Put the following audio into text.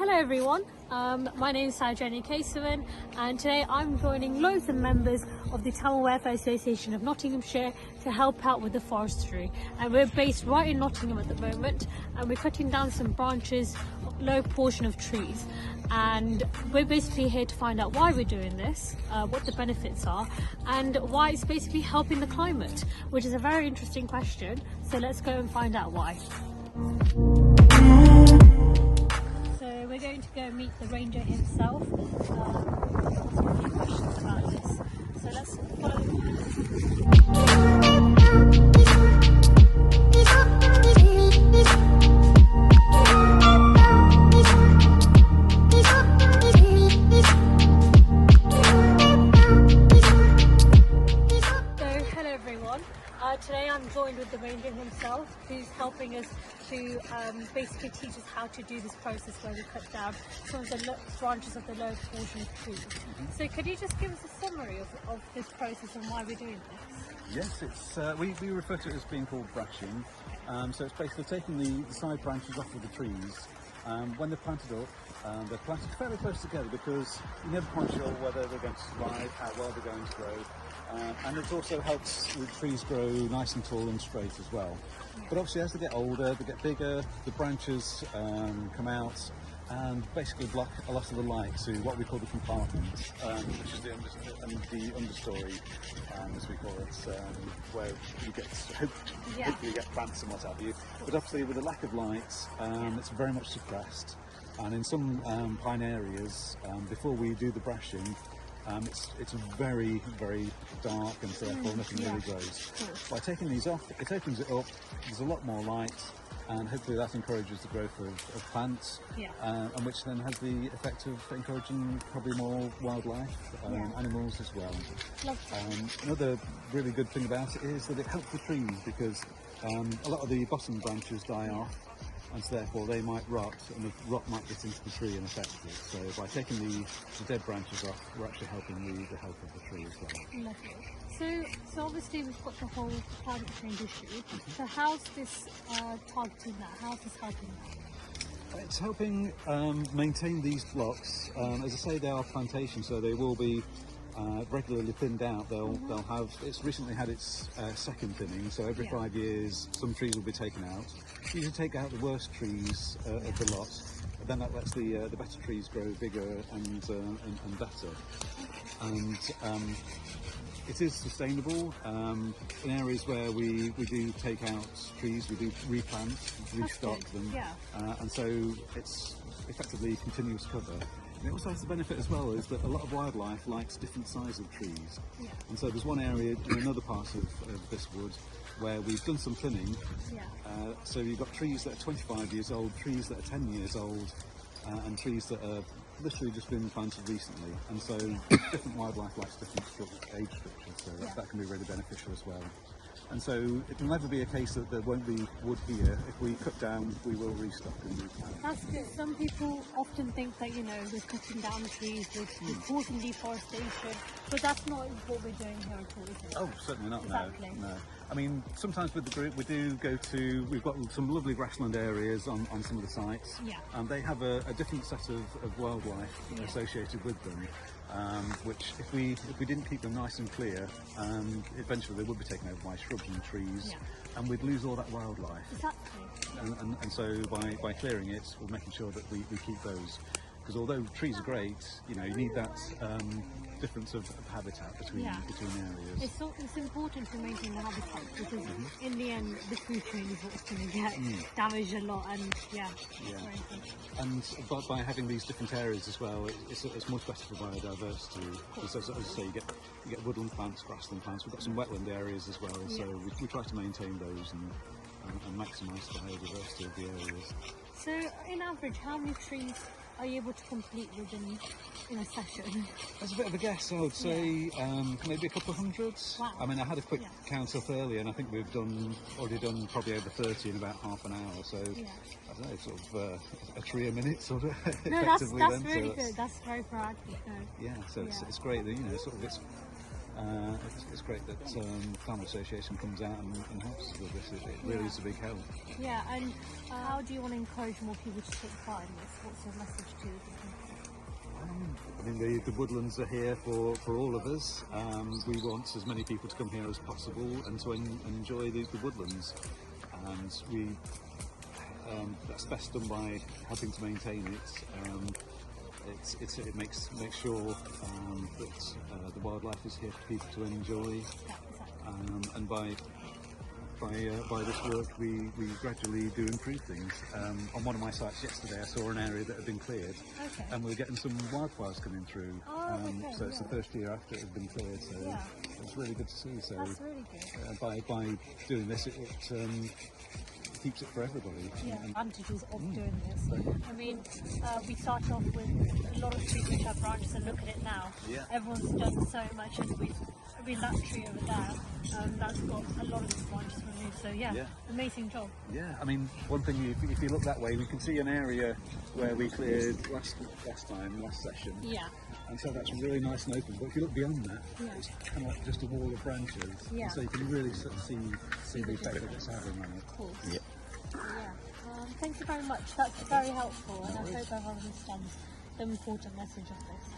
Hello everyone, my name is Jenny Caseman, and today I'm joining loads of members of the Tamil Welfare Association of Nottinghamshire to help out with the forestry. And we're based right in Nottingham at the moment, and we're cutting down some branches, low portion of trees, and we're basically here to find out why we're doing this, what the benefits are, and why it's basically helping the climate, which is a very interesting question. So let's go and find out why. So we're going to go meet the ranger himself, ask a few questions about this. So let's follow Today I'm joined with the ranger himself, who's helping us to basically teach us how to do this process where we cut down some of the branches of the low portion of trees. So could you just give us a summary of this process and why we're doing this? Yes, it's we refer to it as being called brushing. So it's basically taking the side branches off of the trees. When they're planted up, they're planted fairly close together because you're never quite sure whether they're going to survive, how well they're going to grow. And it also helps the trees grow nice and tall and straight as well. But obviously as they get older, they get bigger, the branches come out and basically block a lot of the light to what we call the compartment, which is the understory, as we call it, where you get hopefully you get plants and what have you. But obviously with the lack of light, it's very much suppressed. And in some pine areas, before we do the brushing, it's very, very dark, and so therefore nothing really grows. By taking these off, it opens it up, there's a lot more light, and hopefully that encourages the growth of plants, and which then has the effect of encouraging probably more wildlife, animals as well. Another really good thing about it is that it helps the trees because a lot of the bottom branches die off, and so therefore they might rot, and the rot might get into the tree and affect it. So by taking the dead branches off, we're actually helping the health of the tree as well. Lovely. So obviously we've got the whole climate change issue. So how's this targeting that? How's this helping that? It's helping maintain these blocks. As I say, they are plantations, so they will be regularly thinned out. They'll have. It's recently had its second thinning, so every 5 years some trees will be taken out. Usually take out the worst trees of the lot, but then that lets the better trees grow bigger and better. And it is sustainable. In areas where we do take out trees, we do replant, restock them, and so it's effectively continuous cover. And it also has the benefit as well is that a lot of wildlife likes different size of trees, and so there's one area in another part of this wood where we've done some thinning, so you've got trees that are 25 years old, trees that are 10 years old, and trees that are literally just been planted recently, and so different wildlife likes different age structures, so that can be really beneficial as well. And so it will never be a case that there won't be wood here. If we cut down, we will restock and replant. That's good. Some people often think that, you know, we're cutting down the trees, we're causing deforestation, but that's not what we're doing here at all, is it? Oh, certainly not, Exactly. No. I mean, sometimes with the group we do go to, we've got some lovely grassland areas on some of the sites, and they have a different set of wildlife associated with them, which if we didn't keep them nice and clear, eventually they would be taken over by shrubs and trees, and we'd lose all that wildlife. Exactly. And so by clearing it, we're making sure that we keep those. Because although trees are great, you know, you need that difference of habitat between areas. It's important to maintain the habitat because in the end the food chain is what's going to get damaged a lot, and and by having these different areas as well, it's much better for biodiversity. Because as I say, you get woodland plants, grassland plants. We've got some wetland areas as well, so we try to maintain those and maximise the biodiversity of the areas. So, in average, how many trees are you able to complete within in a session? That's a bit of a guess. I would say maybe a couple of hundreds. Wow. I mean, I had a quick count up earlier, and I think we've already done probably over 30 in about half an hour. So I don't know, sort of a tree a minute, sort of. No, that's really good. That's very proactive. Yeah, so it's great that, you know, sort of it's It's great that Farm Association comes out and helps us with this. It really is a big help. Yeah, and how do you want to encourage more people to take part in this? What's your message to the people? I mean, the woodlands are here for all of us. We want as many people to come here as possible and to enjoy the woodlands. And that's best done by helping to maintain it. It makes sure that the wildlife is here for people to enjoy. And by this work, we gradually do improve things. On one of my sites yesterday, I saw an area that had been cleared, and we were getting some wildflowers coming through. So it's the first year after it had been cleared, so it's really good to see. So that's really good. By doing this, it keeps it for everybody. Yeah, advantages of doing this. I mean, we start off with a lot of trees which have branches, and look at it now. Yeah. Everyone's done so much, and that tree over there, that's got a lot of its branches removed. So amazing job. Yeah, I mean, one thing, if you look that way, we can see an area where we cleared last session. Yeah. And so that's really nice and open. But if you look beyond that, it's kind of like just a wall of branches. Yeah. And so you can really sort of see the effect that it's having on it. Cool. Yeah. Thank you very much. That's very helpful, and I hope everyone understands the important message of this.